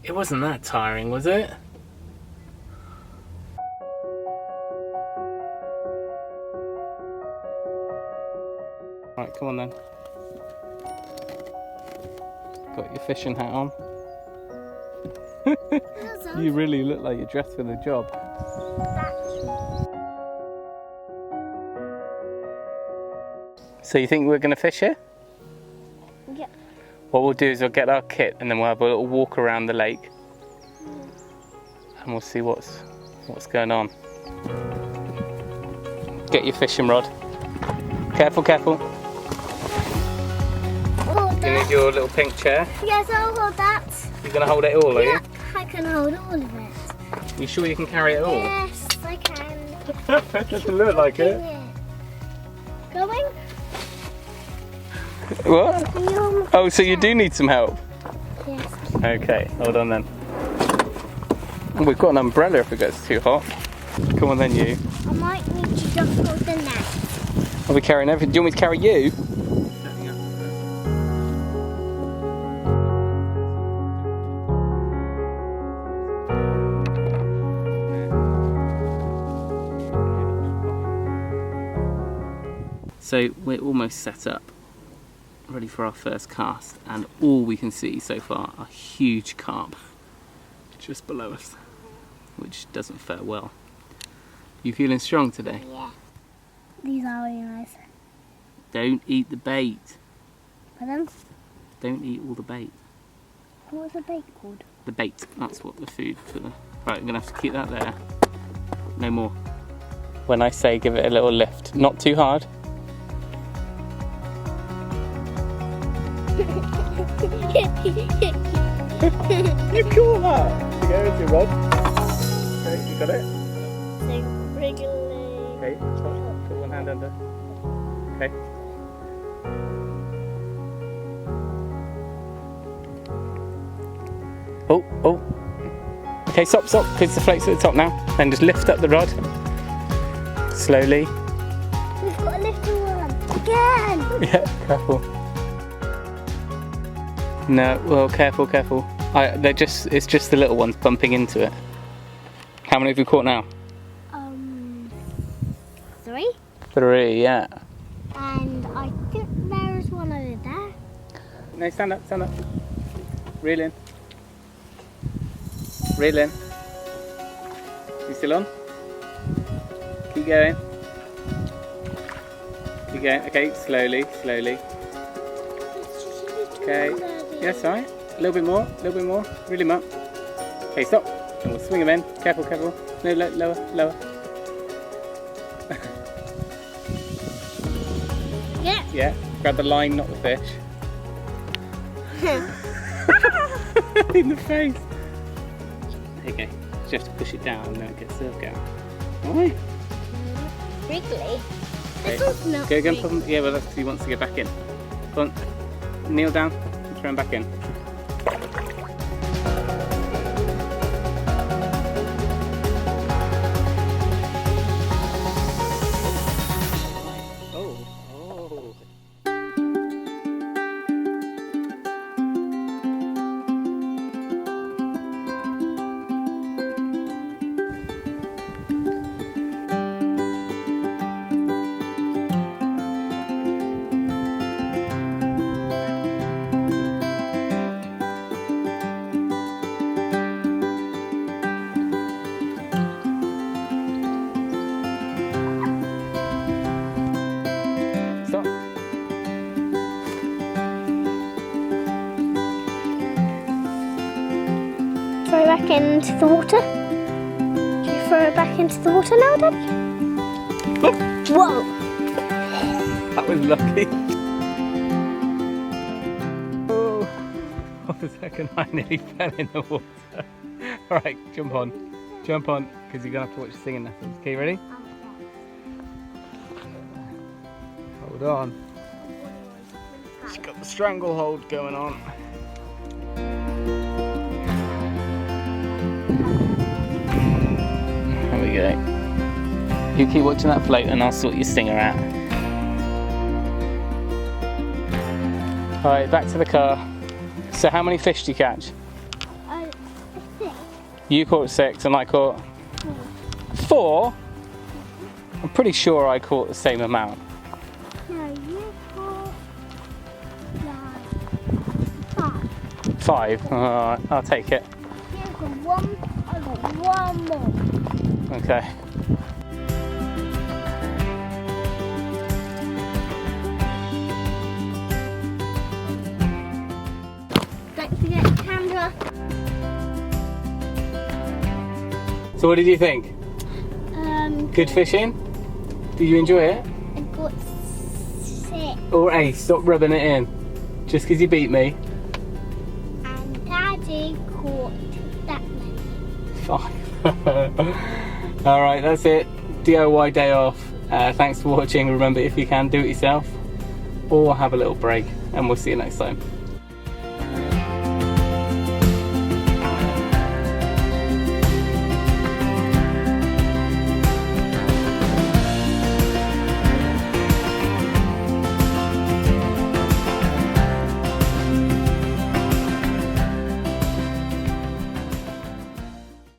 It wasn't that tiring, was it? Right, come on then. Got your fishing hat on. You really look like you're dressed for the job. So you think we're going to fish here? Yeah. What we'll do is we'll get our kit and then we'll have a little walk around the lake. And we'll see what's going on. Get your fishing rod. Careful, careful. Hold You need your little pink chair. Yes, I'll hold that. You're going to hold it all, are you? Yeah, I can hold all of it. You sure you can carry it all? Yes, I can. It doesn't look like it. Going? What? Oh, so you do need some help? Yes. Okay, hold on then. We've got an umbrella if it gets too hot. Come on then, you. I might need to just hold the net. Are we carrying everything? Do you want me to carry you? So we're almost set up, ready for our first cast, and all we can see so far are huge carp just below us, which doesn't fare well. You feeling strong today? Yeah. These are really nice. Don't eat the bait. Pardon? Don't eat all the bait. What's the bait called? The bait, that's what the food for the... Right, I'm gonna have to keep that there. No more. When I say give it a little lift, not too hard. You You cool that! There you go, your rod. Okay, you got it? So regularly. Okay, put one hand under. Okay. Oh, oh. Okay, stop, because the flake's at the top now. Then just lift up the rod. Slowly. We've got a little one. Again! Yeah, careful. No, well, careful, careful. It's just the little ones bumping into it. How many have you caught now? 3. 3, yeah. And I think there is one over there. No, stand up, stand up. Reel in. Reel in. You still on? Keep going. Keep going. Okay, slowly, slowly. Okay. Yes, all right. A little bit more, Reel him up. Okay, stop. And we'll swing him in. Careful, careful. No, lower, lower. Yeah. Yeah. Grab the line, not the fish. In the face. There you go. Just have to push it down and then it gets served down. Alright. Wriggly. Okay. This one's not Go and wriggly. put him. Yeah, well, that's because he wants to get back in. Come on. Kneel down. Throw him back in. Throw it back into the water. Should we throw it back into the water now, Daddy? Whoa! That was lucky. Oh, for a second I nearly fell in the water. Alright, jump on, because you're going to have to watch the singing lessons. Okay, ready? Hold on. She's got the stranglehold going on. There we go. You keep watching that float and I'll sort your stinger out. Alright, back to the car. So how many fish do you catch? 6. You caught 6 and I caught 4? I'm pretty sure I caught the same amount. No, you caught 5. 5? Alright, I'll take it. You got 1. I got 1 more. Okay. Don't forget the camera. So what did you think? Good fishing? Did you enjoy it? I got 6. Or hey, stop rubbing it in. Just because you beat me. And Daddy caught that many. 5. Alright, that's it. DIY day off. Thanks for watching. Remember, if you can, do it yourself. Or have a little break. And we'll see you next time.